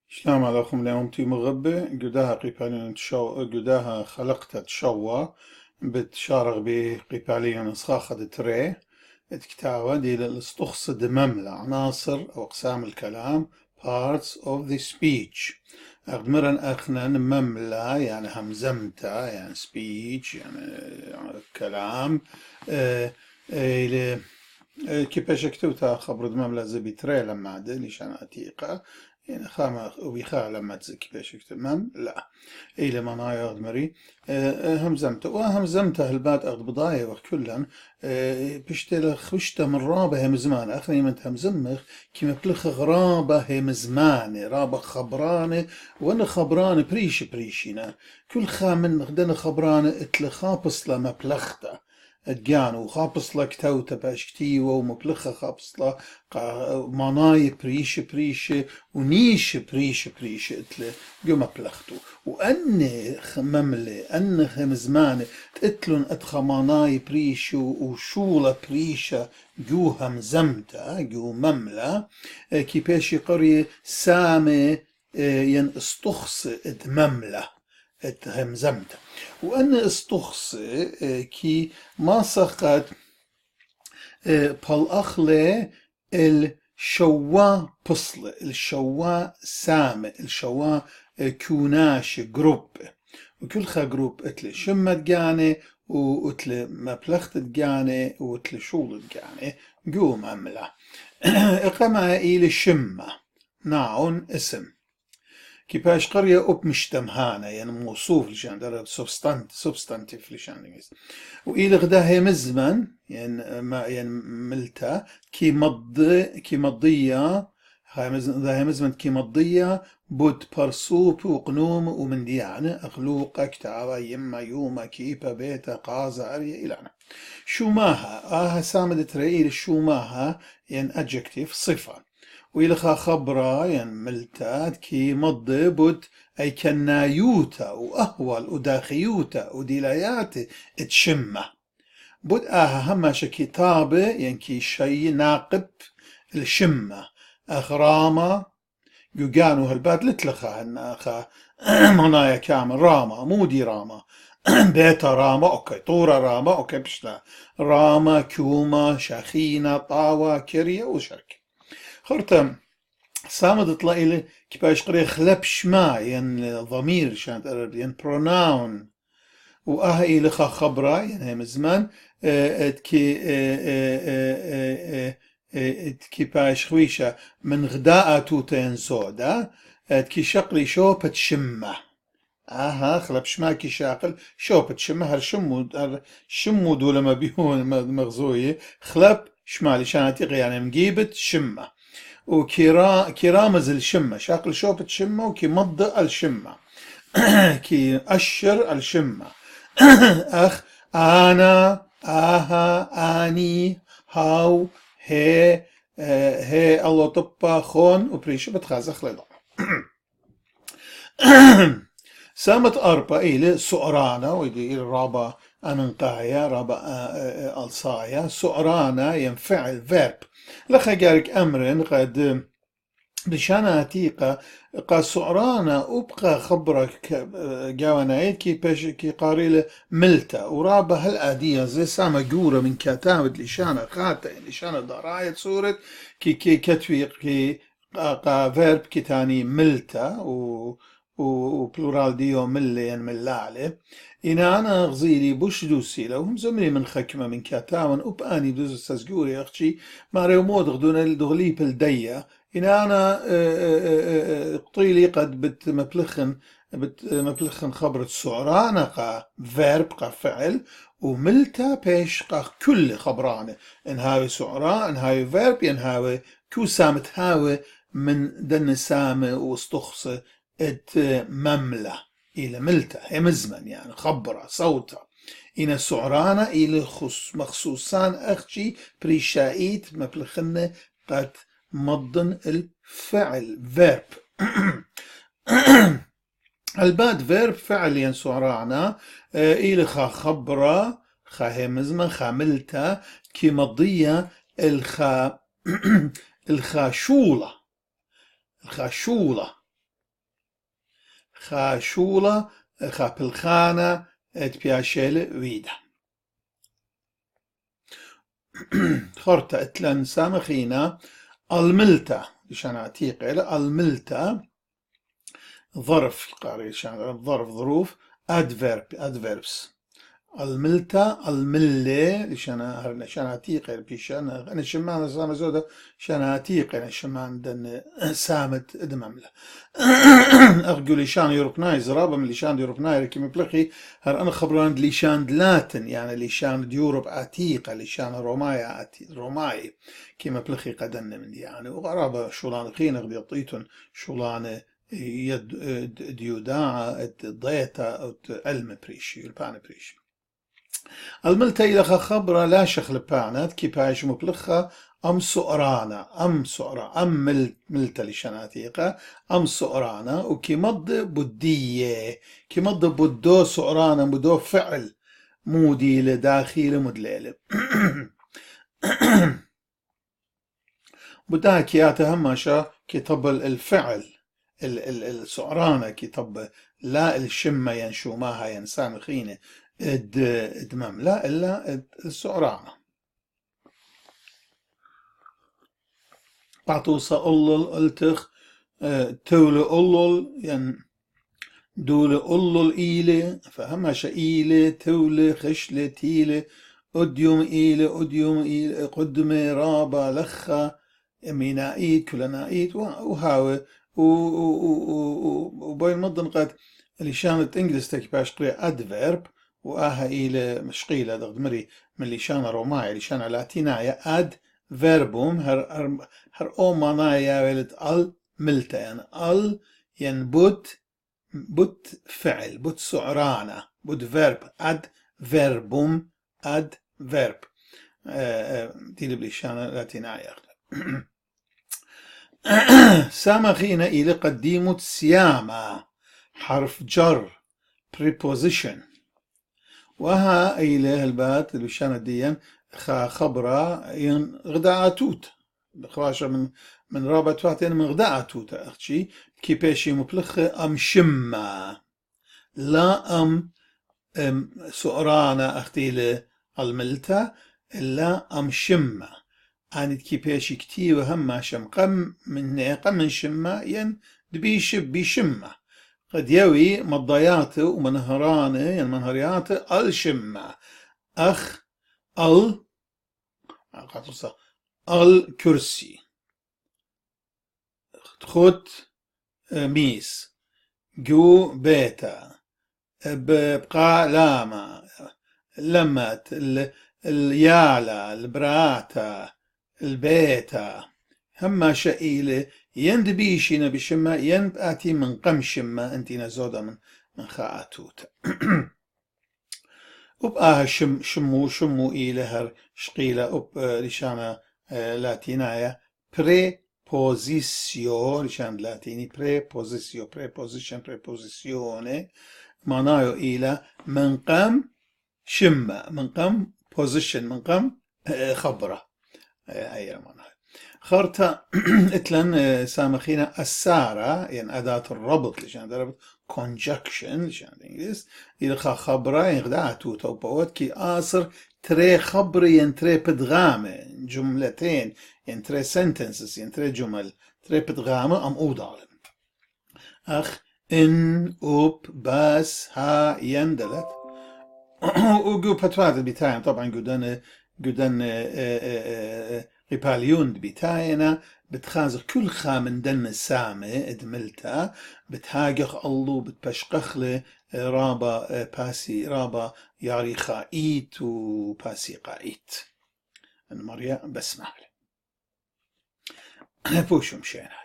شلام عليكم اليوم تي مغبة قداها قيبالين قداها خلقت تشوى بتشارغ بقيبالين صاخة تري كتابة دي للاستخص مملة عناصر أو أقسام الكلام parts of the speech أغمرن أخنا مملة يعني همزمتة يعني speech يعني كلام إلى كيفاش كتبتها خبر مملة زبي تري لما عدل ليش أنا عتيقة يعني خامة وبيخا لما تزكي باش يكتب مم لا اي لما ما ياخذ مري همزمته وهمزمته البات اخذ بضايع وكلا بشتل خشته من رابه هم زمان اخني من همزمخ كيما بلخ غرابه هم زمان رابه خبرانه وانا خبرانه بريشنا كل خامن غدنا خبرانه اتلخابص لما بلخته ادجانو خابص لك توتا باش كتيوة ومبلخة خابص لا ماناي بريشة ونيش بريشة اتله قوم بلختو وأن مملة أن خمزمانة تتلون أتخماناي بريشو وشولة بريشة جو همزمتا جو مملة كيباش قرية سامة ين استخص اد مملة اد همزمتا وأن استخص كي ما سقط بالأخلة الشوا بصلة الشوا سامة الشوا كوناش جروب وكل خا جروب اتل شمت جاني واتل مبلغت جاني واتل شول جاني قوم عمله اقامة إلى شمة ناعون اسم كيفاش قرية أب مشتمهانة يعني موصوف لشان ده سبستانتيف لشان وإلى غداها مزمن يعني ما يعني ملتا كي مضية هاي مزمن كي مضية بود برسوب وقنوم ومن ديانة أخلوق كتابة يما يوما كيبا بيتا قازة أريا إلانا شو ماها سامدت رئيل شو ماها يعني adjective صفة وإلخا خبرا يعني ملتات كي مضي بود أي كنايوتا وأهول وداخيوتا وديلايات تشمه بود همش كتابة يعني كي شي ناقب الشمة أخراما يقانو هالباد لتلخا هناخا منايا كامل راما مودي راما بيتا راما اوكي طورة راما اوكي بشلا راما كوما شاخينا طاوة كريا وشرك خرتم سامد طلعي كيفاش قري خلب شما ين ضمير شان تقرب ين بروناون وأهي لخا خبرة يعني مزمان كي كيفاش خويشة من غداء توتين سودا كي شقلي شوبة شمة خلب شما كي شاقل شوبة شمة هالشمو دولة ما بيهون مغزوية خلب شمالي شانتي يعني مجيبة شمة وكرامز الشمة شاقل شوبة شمة وكي مضى الشمة كي أشر الشمة أخ أنا أني هاو هي الله طبا خون وبريشة بتخازخ لضع سامت أربا إلى سؤرانا ويدي الرابا أننقايا رابا ألصايا سؤرانا ينفعل فيرب لخا جارك أمرن قد بشان عتيقة قا سعرانا وبقى خبرك جاوانايت كي باش كي قاريله ملتا ورابا هالآدية زي سامة جورة من كتابة لشانة خاطئ لشانة ضراية صورة كي كتوي كي قا فيرب كي تاني ملتا وبلورال ديو ملين ملالي إنا أنا غزيلي بوش دوسي لهم زمني من خكمة من كتاون وباني دوز سازجوري أختي ما ريو مود غدونا دغلي بالدية إن أنا قطيلي قد بتمبلخن خبرة سعرانة قا فيرب قا فعل وملتا بيش قا كل خبرانة إن هاوي سعران إن هاوي فيرب إن هاوي كو سامت هاوي من دن سامة واستخصة ات مملة إلى ملتا همزمن يعني خبرة صوتا إن سعرانة إلى مخصوصان أختي بريشايت مبلخنة قد مضن الفعل verb الباد verb فعل ينسعرانا إلى خبرة همزمة خاملتا كي مضية الخاشولة خا شولا خا بالخانة تبياشيل ويدا خرطة اتلن سامخينا الملتا لشان عتيق الملتا ظرف قاري شان ظرف ظروف adverbs الملتا الملة لشان عتيق بيشان أنا شمان سامة زودة شان عتيق أنا شمان دن سامت دمملة أقول لشان يوروبناي زرابة من لشان يوروبناي كي مبلغي هر أنا خبران لشان لاتن يعني لشان يوروب عتيقة لشان روماي كي مبلغي قدن من يعني وغرابة شولان خين أغدي طيتن شولان يد ديوداعة ضيتا علم بريشي البان بريشي الملتا إلى خبرة لا شخل بانت كي بايش مبلخة أم سؤرانا أم ملتا لشناتيقة أم سؤرانا وكي مض بدية كي مض بدو سؤرانا بدو فعل مودي لداخل مدليل بدها كياتا هماشا كتب الفعل السؤرانة كتب لا الشمة ينشوماها ينسان خينة ادمام لا إلا السؤرانة بعطوصة أولل التخ تولي أولل يعني دولي أولل إيلي فهماشا إيلي تولي خشلي تيلي أديوم إيلي قدمي رابا لخا مينائيد كلنائيد وهاوي وبين مضن قد اللي شانت إنجلس تكي باش قري أدفيرب وآها إلى مشقيلة دغدمري من اللي شان روماي اللي شان لاتينايا أد فيربوم هر أو مانايا ولد ال ملتا يعني يعني بوت فعل بوت سعرانة بوت فيرب أد فيربوم أد فيرب دي اللي شان لاتينايا سامخينا إلى قديمة سياما حرف جر preposition وها إلى البات اللي شان ديا خبرة ين غدا توت خراشة من رابط وقتين من غدا توت أختي كي بيشي مبلخ أم شمة لا أم سؤرانة أختي الملتا إلا أم شمة أنت كي بيشي كتير وهم شم من شمة ين بيشمة قد يوي مضياته ومنهرانه يعني منهرياته الشمة أخ الكرسي خد ميس جو بيتا بقى لاما لمت اليالا البراتا البيتا هما شئيلة يند بيشينا بشمة يند آتي من قم شمة انتينا زودا من خاءتوت وبقاها شمو إيلة هر شقيلة لشانا لاتينايا prepositio لشان لاتيني preposizione معناه إيلة من قم شمة من قم position من قم خبرة هي معناها خرطة اتلن سامخينا السارة يعني أداة الربط لشان ضربت conjunction لشان الإنجليز إذا خبرة يغدعتو توبوت كي آصر تري خبري ين تري بدغامة جملتين ين تري sentences ين تري جمل تري بدغامة أم أودالم أخ إن أوب باس ها يندلت وقو بتوات بتاعهم طبعا قدن ريباليون بتاعنا بتخازر كل خامن دن سامة ادملتا بتهاجخ الله بتبشقخ له رابا باسي رابا ياري خائيت وباسي قائيت المريا بسمع له بوشم شينات